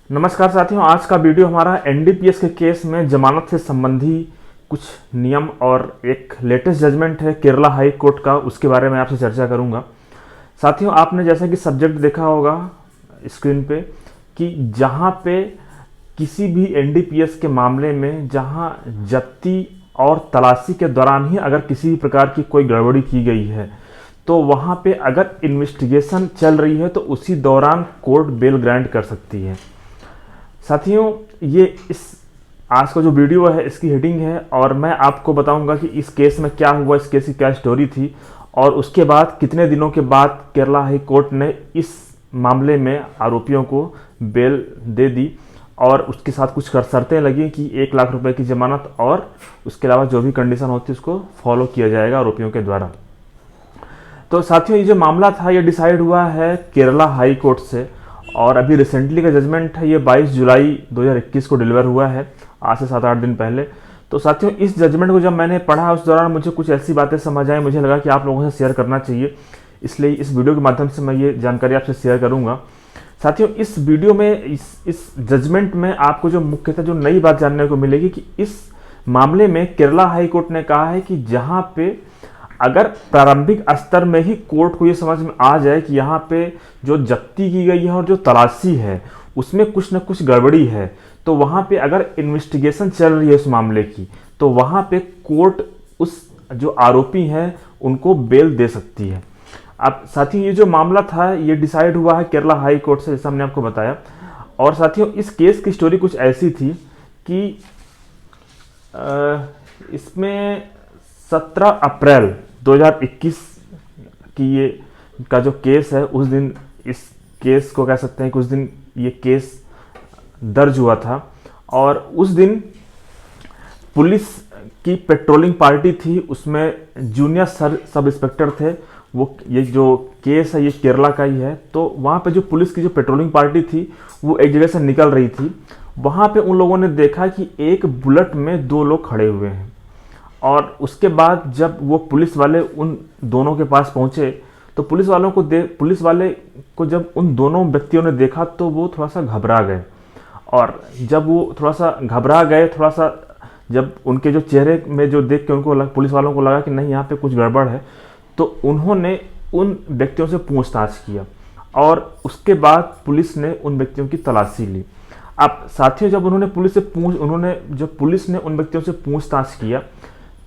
नमस्कार साथियों, आज का वीडियो हमारा एनडीपीएस के केस में जमानत से संबंधी कुछ नियम और एक लेटेस्ट जजमेंट है केरला हाई कोर्ट का, उसके बारे में आपसे चर्चा करूंगा। साथियों, आपने जैसा कि सब्जेक्ट देखा होगा स्क्रीन पे कि जहां पे किसी भी एनडीपीएस के मामले में जहां जब्ती और तलाशी के दौरान ही अगर किसी भी प्रकार की कोई गड़बड़ी की गई है तो वहां पे अगर इन्वेस्टिगेशन चल रही है तो उसी दौरान कोर्ट बेल ग्रांट कर सकती है। साथियों, ये इस आज का जो वीडियो है इसकी हेडिंग है और मैं आपको बताऊंगा कि इस केस में क्या हुआ, इस केस की क्या स्टोरी थी और उसके बाद कितने दिनों के बाद केरला हाई कोर्ट ने इस मामले में आरोपियों को बेल दे दी और उसके साथ कुछ शर्तें लगी कि 1 लाख रुपए की जमानत और उसके अलावा जो भी कंडीशन होती है उसको फॉलो किया जाएगा आरोपियों के द्वारा। तो साथियों, ये जो मामला था ये डिसाइड हुआ है केरला हाई कोर्ट से और अभी रिसेंटली का जजमेंट है, ये 22 जुलाई 2021 को डिलीवर हुआ है, आज से 7-8 दिन पहले। तो साथियों, इस जजमेंट को जब मैंने पढ़ा उस दौरान मुझे कुछ ऐसी बातें समझ आई, मुझे लगा कि आप लोगों से शेयर करना चाहिए, इसलिए इस वीडियो के माध्यम से मैं ये जानकारी आपसे शेयर करूंगा। साथियों, इस वीडियो में इस जजमेंट में आपको जो मुख्यतः जो नई बात जानने को मिलेगी कि इस मामले में केरला हाई कोर्ट ने कहा है कि जहां पे अगर प्रारंभिक स्तर में ही कोर्ट को ये समझ में आ जाए कि यहाँ पे जो जब्ती की गई है और जो तलाशी है उसमें कुछ न कुछ गड़बड़ी है, तो वहाँ पे अगर इन्वेस्टिगेशन चल रही है उस मामले की तो वहाँ पे कोर्ट उस जो आरोपी हैं उनको बेल दे सकती है। अब साथियों, ये जो मामला था ये डिसाइड हुआ है केरला हाई कोर्ट से, जैसा हमने आपको बताया। और साथियों, इस केस की स्टोरी कुछ ऐसी थी कि इसमें 17 अप्रैल 2021 की ये का जो केस है, उस दिन इस केस को कह सकते हैं कि उस दिन ये केस दर्ज हुआ था और उस दिन पुलिस की पेट्रोलिंग पार्टी थी, उसमें जूनियर सब इंस्पेक्टर थे। वो ये जो केस है ये केरला का ही है। तो वहाँ पे जो पुलिस की जो पेट्रोलिंग पार्टी थी वो एक जगह से निकल रही थी। वहाँ पे उन लोगों ने देखा कि एक बुलेट में 2 लोग खड़े हुए हैं और उसके बाद जब वो पुलिस वाले उन दोनों के पास पहुंचे तो पुलिस वाले को जब उन दोनों व्यक्तियों ने देखा तो वो थोड़ा सा घबरा गए। और जब वो थोड़ा सा घबरा गए, थोड़ा सा जब उनके जो चेहरे में जो देख के उनको पुलिस वालों को लगा कि नहीं यहाँ पे कुछ गड़बड़ है, तो उन्होंने उन व्यक्तियों से पूछताछ किया और उसके बाद पुलिस ने उन व्यक्तियों की तलाशी ली। अब साथियों, जब पुलिस ने उन व्यक्तियों से पूछताछ किया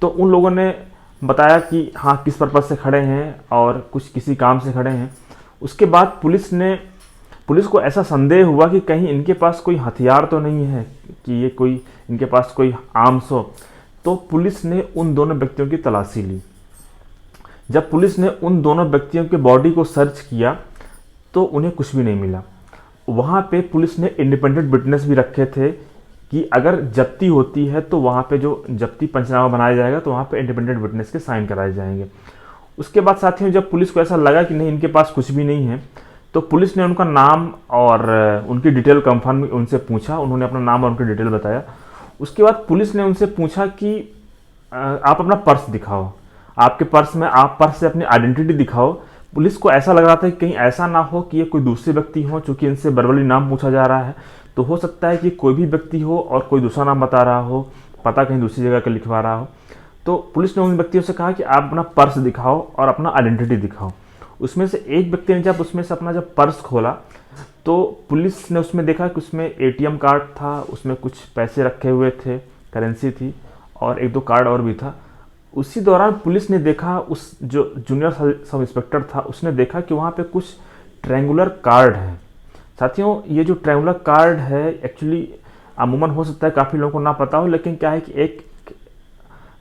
तो उन लोगों ने बताया कि हाँ किस पर्पज़ से खड़े हैं और कुछ किसी काम से खड़े हैं। उसके बाद पुलिस को ऐसा संदेह हुआ कि कहीं इनके पास कोई हथियार तो नहीं है, कि ये कोई इनके पास कोई आर्म्स हो। तो पुलिस ने उन दोनों व्यक्तियों की तलाशी ली। जब पुलिस ने उन दोनों व्यक्तियों के बॉडी को सर्च किया तो उन्हें कुछ भी नहीं मिला। वहाँ पे पुलिस ने इंडिपेंडेंट विटनेस भी रखे थे कि अगर जब्ती होती है तो वहाँ पे जो जब्ती पंचनामा बनाया जाएगा तो वहाँ पे इंडिपेंडेंट विटनेस के साइन कराए जाएंगे। उसके बाद साथियों, जब पुलिस को ऐसा लगा कि नहीं इनके पास कुछ भी नहीं है तो पुलिस ने उनका नाम और उनकी डिटेल कंफर्म उनसे पूछा। उन्होंने अपना नाम और उनकी डिटेल बताया। उसके बाद पुलिस ने उनसे पूछा कि आप अपना पर्स दिखाओ, आपके पर्स में आप पर्स से अपनी आइडेंटिटी दिखाओ। पुलिस को ऐसा लग रहा था कि कहीं ऐसा ना हो कि ये कोई दूसरे व्यक्ति हो, चूंकि इनसे वर्बली नाम पूछा जा रहा है तो हो सकता है कि कोई भी व्यक्ति हो और कोई दूसरा नाम बता रहा हो, पता कहीं दूसरी जगह का लिखवा रहा हो। तो पुलिस ने उन व्यक्तियों से कहा कि आप अपना पर्स दिखाओ और अपना आइडेंटिटी दिखाओ। उसमें से एक व्यक्ति ने जब उसमें से अपना जब पर्स खोला तो पुलिस ने उसमें देखा कि उसमें एटीएम कार्ड था, उसमें कुछ पैसे रखे हुए थे, करेंसी थी और 1-2 कार्ड और भी था। उसी दौरान पुलिस ने देखा, उस जो जूनियर सब इंस्पेक्टर था उसने देखा कि वहाँ पे कुछ ट्रायंगुलर कार्ड है। साथियों, ये जो ट्रायंगुलर कार्ड है एक्चुअली अमूमन हो सकता है काफ़ी लोगों को ना पता हो, लेकिन क्या है कि एक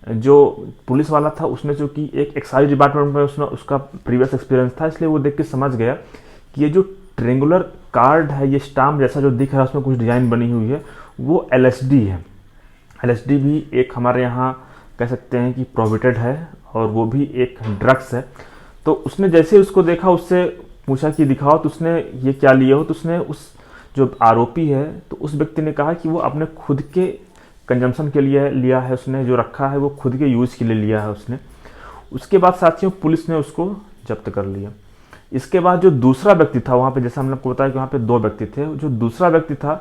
जो पुलिस वाला था उसने जो कि एक एक्साइज डिपार्टमेंट में उसका प्रीवियस एक्सपीरियंस था, इसलिए वो देख के समझ गया कि ये जो ट्रायंगुलर कार्ड है, ये स्टाम्प जैसा जो दिख रहा है उसमें कुछ डिज़ाइन बनी हुई है, वो एलएसडी है। एलएसडी भी एक हमारे यहाँ कह सकते हैं कि प्रोहिबिटेड है और वो भी एक ड्रग्स है। तो उसने जैसे ही उसको देखा, उससे पूछा कि दिखाओ, तो उसने ये क्या लिए हो। तो उसने उस जो आरोपी है तो उस व्यक्ति ने कहा कि वो अपने खुद के कंजम्पशन के लिए लिया है, उसने जो रखा है वो खुद के यूज़ के लिए लिया है उसने। उसके बाद साथियों पुलिस ने उसको जब्त कर लिया। इसके बाद जो दूसरा व्यक्ति था वहाँ पे, जैसे हमने आपको बताया कि वहाँ पे 2 व्यक्ति थे, जो दूसरा व्यक्ति था,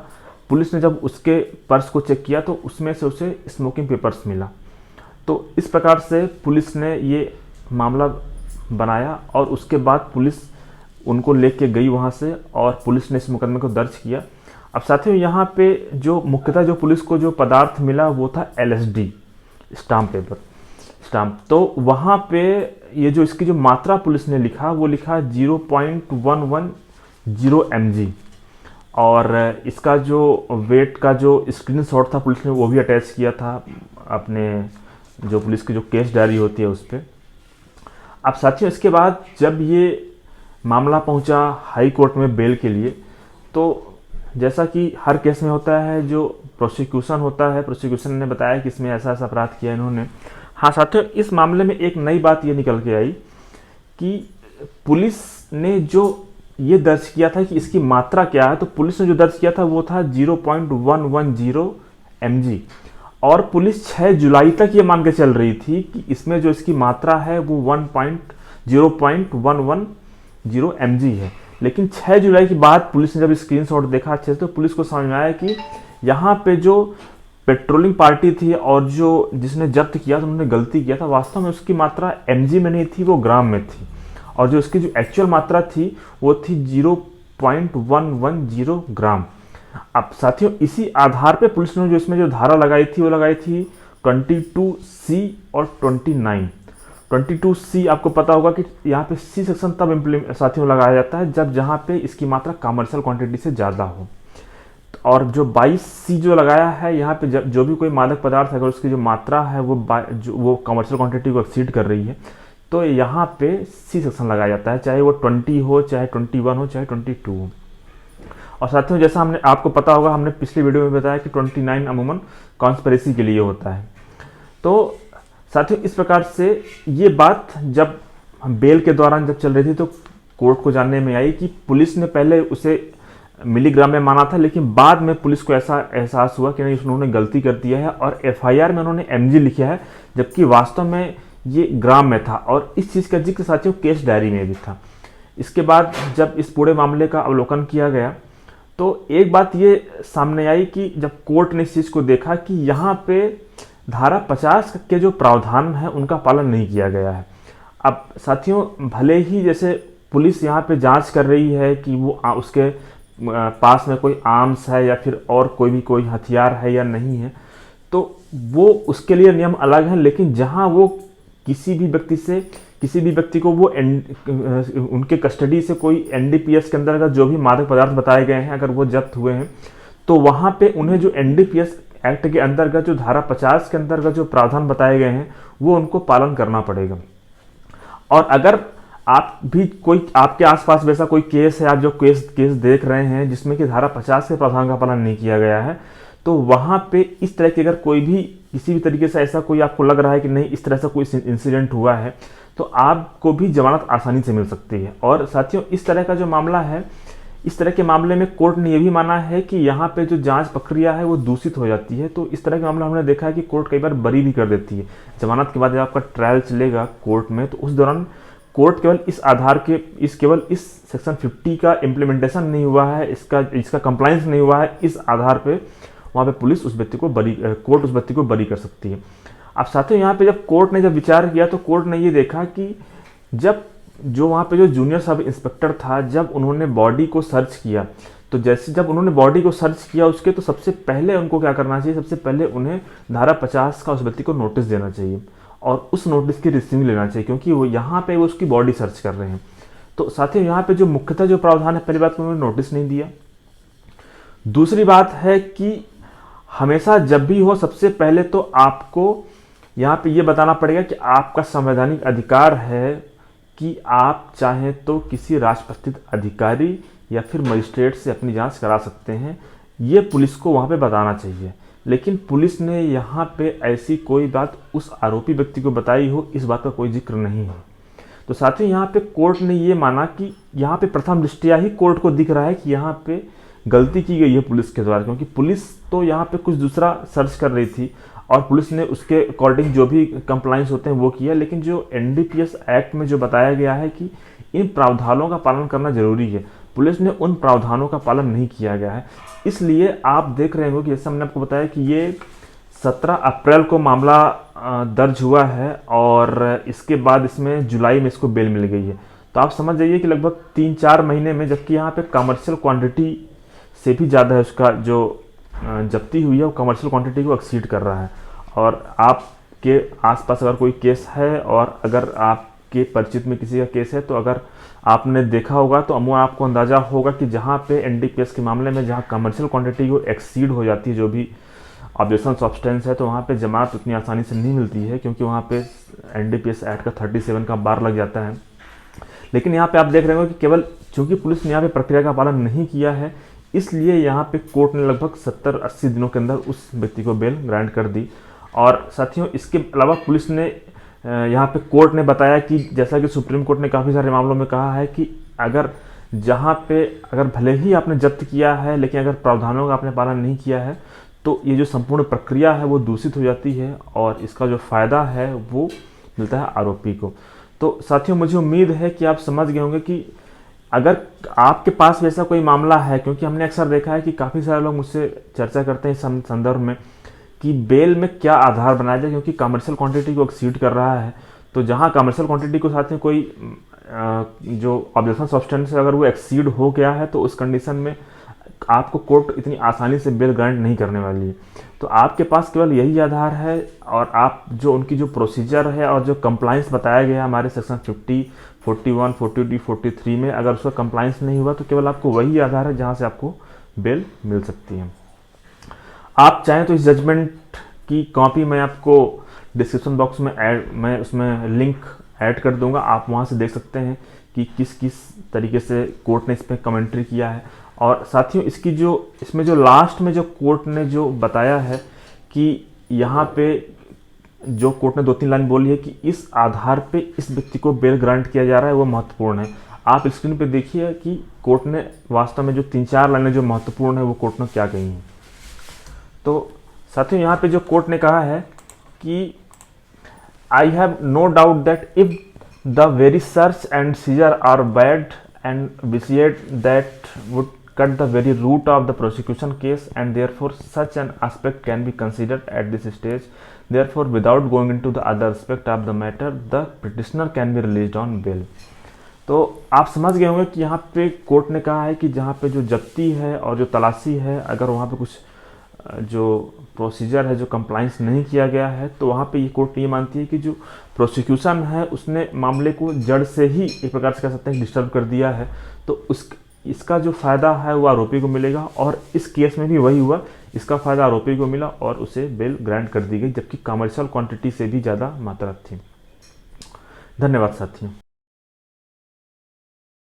पुलिस ने जब उसके पर्स को चेक किया तो उसमें से उसे स्मोकिंग पेपर्स मिला। तो इस प्रकार से पुलिस ने ये मामला बनाया और उसके बाद पुलिस उनको लेके गई वहाँ से और पुलिस ने इस मुकदमे को दर्ज किया। अब साथियों यहाँ पे जो मुख्यतः जो पुलिस को जो पदार्थ मिला वो था LSD, स्टाम्प पेपर, स्टाम्प। तो वहाँ पे ये जो इसकी जो मात्रा पुलिस ने लिखा वो लिखा 0.110 mg, और इसका जो वेट का जो स्क्रीनशॉट था पुलिस ने वो भी अटैच किया था अपने जो पुलिस की जो केस डायरी होती है उस पर। अब साथियों इसके बाद जब ये मामला पहुंचा हाई कोर्ट में बेल के लिए, तो जैसा कि हर केस में होता है, जो प्रोसिक्यूशन होता है, प्रोसिक्यूशन ने बताया कि इसमें ऐसा ऐसा अपराध किया इन्होंने। हाँ साथियों, इस मामले में एक नई बात ये निकल के आई कि पुलिस ने जो ये दर्ज किया था कि इसकी मात्रा क्या है, तो पुलिस ने जो दर्ज किया था वो था 0.110 mg, और पुलिस 6 जुलाई तक ये मान के चल रही थी कि इसमें जो इसकी मात्रा है वो 0.110 mg है। लेकिन 6 जुलाई के बाद पुलिस ने जब स्क्रीनशॉट देखा अच्छे से, तो पुलिस को समझ में आया कि यहाँ पे जो पेट्रोलिंग पार्टी थी और जो जिसने जब्त किया था उन्होंने गलती किया था। वास्तव में उसकी मात्रा mg में नहीं थी, वो ग्राम में थी, और जो इसकी जो एक्चुअल मात्रा थी वो थी 0.110 ग्राम। अब साथियों इसी आधार पे पुलिस ने जो इसमें जो धारा लगाई थी वो लगाई थी 22C और 29। 22C आपको पता होगा कि यहाँ पे C सेक्शन तब साथियों लगाया जाता है जब जहाँ पे इसकी मात्रा कमर्शियल क्वांटिटी से ज़्यादा हो, और जो 22C जो लगाया है यहाँ पे जो भी कोई मादक पदार्थ अगर उसकी जो मात्रा है वो कमर्शियल क्वांटिटी को एक्सीड कर रही है, तो यहाँ पे C सेक्शन लगाया जाता है, चाहे वो 20 हो, चाहे 21 हो, चाहे 22 हो। और साथियों जैसा हमने आपको पता होगा, हमने पिछली वीडियो में बताया कि 29 अमूमन कॉन्स्पिरेसी के लिए होता है। तो साथियों इस प्रकार से ये बात जब बेल के दौरान जब चल रही थी तो कोर्ट को जानने में आई कि पुलिस ने पहले उसे मिलीग्राम में माना था, लेकिन बाद में पुलिस को ऐसा एहसास हुआ कि नहीं, उन्होंने गलती कर दिया है और FIR में उन्होंने mg लिखा है, जबकि वास्तव में ये ग्राम में था। और इस चीज़ का जिक्र साथियों केस डायरी में भी था। इसके बाद जब इस पूरे मामले का अवलोकन किया गया तो एक बात ये सामने आई कि जब कोर्ट ने इस चीज़ को देखा कि यहाँ पे धारा 50 के जो प्रावधान है उनका पालन नहीं किया गया है। अब साथियों भले ही जैसे पुलिस यहाँ पे जांच कर रही है कि वो उसके पास में कोई आर्म्स है या फिर और कोई हथियार है या नहीं है, तो वो उसके लिए नियम अलग हैं, लेकिन जहाँ वो किसी भी व्यक्ति को वो उनके कस्टडी से कोई NDPS के अंतर्गत जो भी मादक पदार्थ बताए गए हैं अगर वो जब्त हुए हैं, तो वहाँ पे उन्हें जो NDPS एक्ट के अंतर्गत जो धारा 50 के अंतर्गत जो प्रावधान बताए गए हैं वो उनको पालन करना पड़ेगा। और अगर आप भी कोई आपके आसपास वैसा कोई केस है, आप जो केस देख रहे हैं जिसमें कि धारा 50 के प्रावधान का पालन नहीं किया गया है, तो वहाँ पे इस तरह की अगर कोई भी किसी भी तरीके से ऐसा कोई आपको लग रहा है कि नहीं इस तरह से कोई इंसिडेंट हुआ है, तो आपको भी जमानत आसानी से मिल सकती है। और साथियों इस तरह का जो मामला है, इस तरह के मामले में कोर्ट ने यह भी माना है कि यहाँ पे जो जांच प्रक्रिया है वो दूषित हो जाती है। तो इस तरह के मामला हमने देखा है कि कोर्ट कई बार बरी भी कर देती है। जमानत के बाद जब आपका ट्रायल चलेगा कोर्ट में, तो उस दौरान कोर्ट केवल इस सेक्शन 50 का इम्प्लीमेंटेशन नहीं हुआ है, इसका कंप्लायंस नहीं हुआ है, इस आधार पे वहाँ पे पुलिस कोर्ट उस व्यक्ति को बरी कर सकती है। अब साथियों यहाँ पे जब कोर्ट ने विचार किया तो कोर्ट ने ये देखा कि जब वहाँ पे जो जूनियर सब इंस्पेक्टर था, जब उन्होंने बॉडी को सर्च किया, तो जब उन्होंने बॉडी को सर्च किया उसके, तो सबसे पहले उनको क्या करना चाहिए, सबसे पहले उन्हें धारा 50 का उस व्यक्ति को नोटिस देना चाहिए और उस नोटिस की रिसीविंग लेना चाहिए, क्योंकि वो यहाँ पे वो उसकी बॉडी सर्च कर रहे हैं। तो साथियों यहाँ पे जो मुख्यतः जो प्रावधान है, पहली बात उन्होंने नोटिस नहीं दिया। दूसरी बात है कि हमेशा जब भी हो सबसे पहले तो आपको यहाँ पे ये बताना पड़ेगा कि आपका संवैधानिक अधिकार है कि आप चाहें तो किसी राजपत्रित अधिकारी या फिर मजिस्ट्रेट से अपनी जांच करा सकते हैं। ये पुलिस को वहाँ पे बताना चाहिए, लेकिन पुलिस ने यहाँ पे ऐसी कोई बात उस आरोपी व्यक्ति को बताई हो, इस बात का कोई जिक्र नहीं है। तो साथियों यहाँ पे कोर्ट ने ये माना कि यहाँ पे प्रथम दृष्टया ही कोर्ट को दिख रहा है कि यहाँ पे गलती की गई है पुलिस के द्वारा, क्योंकि पुलिस तो यहाँ पे कुछ दूसरा सर्च कर रही थी और पुलिस ने उसके अकॉर्डिंग जो भी कंप्लाइंस होते हैं वो किया। लेकिन जो एनडीपीएस एक्ट में जो बताया गया है कि इन प्रावधानों का पालन करना जरूरी है, पुलिस ने उन प्रावधानों का पालन नहीं किया गया है। इसलिए आप देख रहे हो कि जैसे हमने आपको बताया कि ये 17 अप्रैल को मामला दर्ज हुआ है और इसके बाद इसमें जुलाई में इसको बेल मिल गई है। तो आप समझ जाइए कि लगभग 3-4 महीने में, जबकि यहाँ पे कमर्शियल क्वांटिटी से भी ज़्यादा है, उसका जो जब्ती हुई है वो कमर्शियल क्वांटिटी को एक्सीड कर रहा है। और आपके आसपास अगर कोई केस है और अगर आपके परिचित में किसी का केस है, तो अगर आपने देखा होगा तो अमूमन आपको अंदाज़ा होगा कि जहाँ पे एनडीपीएस के मामले में जहाँ कमर्शियल क्वांटिटी को एक्सीड हो जाती है जो भी ऑब्जेक्शन सब्सटेंस है, तो वहाँ पे जमानत उतनी आसानी से नहीं मिलती है, क्योंकि वहाँ पे एनडीपीएस एक्ट का 37 का बार लग जाता है। लेकिन यहाँ पे आप देख रहे हो कि केवल चूंकि पुलिस ने यहाँ पे प्रक्रिया का पालन नहीं किया है, इसलिए यहाँ पे कोर्ट ने लगभग 70-80 दिनों के अंदर उस व्यक्ति को बेल ग्रांट कर दी। और साथियों, इसके अलावा पुलिस ने यहाँ पे कोर्ट ने बताया कि जैसा कि सुप्रीम कोर्ट ने काफ़ी सारे मामलों में कहा है कि अगर जहाँ पे अगर भले ही आपने जब्त किया है, लेकिन अगर प्रावधानों का आपने पालन नहीं किया है, तो ये जो संपूर्ण प्रक्रिया है वो दूषित हो जाती है और इसका जो फ़ायदा है वो मिलता है आरोपी को। तो साथियों, मुझे उम्मीद है कि आप समझ गए होंगे कि अगर आपके पास वैसा कोई मामला है, क्योंकि हमने अक्सर देखा है कि काफ़ी सारे लोग मुझसे चर्चा करते हैं इस संदर्भ में कि बेल में क्या आधार बनाया जाए, क्योंकि कमर्शियल क्वांटिटी को एक्सीड कर रहा है। तो जहां कमर्शियल क्वांटिटी को साथ में कोई जो ऑब्जेक्शन सब्सटेंस है अगर वो एक्सीड हो गया है, तो उस कंडीशन में आपको कोर्ट इतनी आसानी से बेल ग्रांट नहीं करने वाली है। तो आपके पास केवल यही आधार है और आप जो उनकी जो प्रोसीजर है और जो कंप्लाइंस बताया गया हमारे सेक्शन 50, 41, 42, 43 में, अगर उसका कंप्लाइंस नहीं हुआ तो केवल आपको वही आधार है जहां से आपको बेल मिल सकती है। आप चाहें तो इस जजमेंट की कॉपी मैं आपको डिस्क्रिप्शन बॉक्स में मैं उसमें लिंक ऐड कर दूंगा, आप वहां से देख सकते हैं कि किस किस तरीके से कोर्ट ने इस पर कमेंट्री किया है। और साथियों, इसमें जो लास्ट में जो कोर्ट ने जो बताया है कि यहाँ पे जो कोर्ट ने 2-3 लाइन बोली है कि इस आधार पे इस व्यक्ति को बेल ग्रांट किया जा रहा है, वो महत्वपूर्ण है। आप स्क्रीन पे देखिए कि कोर्ट ने वास्तव में जो 3-4 लाइनें जो महत्वपूर्ण है वो कोर्ट ने क्या कही हैं। तो साथियों, यहाँ पे जो कोर्ट ने कहा है कि I have no doubt that if the very search and seizure are bad and vitiate that would cut the very root of the prosecution case, and therefore such an aspect can be considered at this stage. Therefore, without going into the other aspect of the matter, the petitioner can be released on bail. तो आप समझ गए होंगे कि यहाँ पे court ने कहा है कि जहाँ पे जो जब्ती है और जो तलाशी है, अगर वहाँ पे कुछ जो प्रोसीजर है, जो कंप्लाइंस नहीं किया गया है, तो वहाँ पे ये कोर्ट ये मानती है कि जो प्रोसिक्यूशन है उसने मामले को जड़ से ही एक प्रकार से कह सकते हैं डिस्टर्ब कर दिया है। तो इसका जो फ़ायदा है वो आरोपी को मिलेगा, और इस केस में भी वही हुआ, इसका फ़ायदा आरोपी को मिला और उसे बेल ग्रांट कर दी गई, जबकि कमर्शियल क्वांटिटी से भी ज़्यादा मात्रा थी। धन्यवाद साथियों।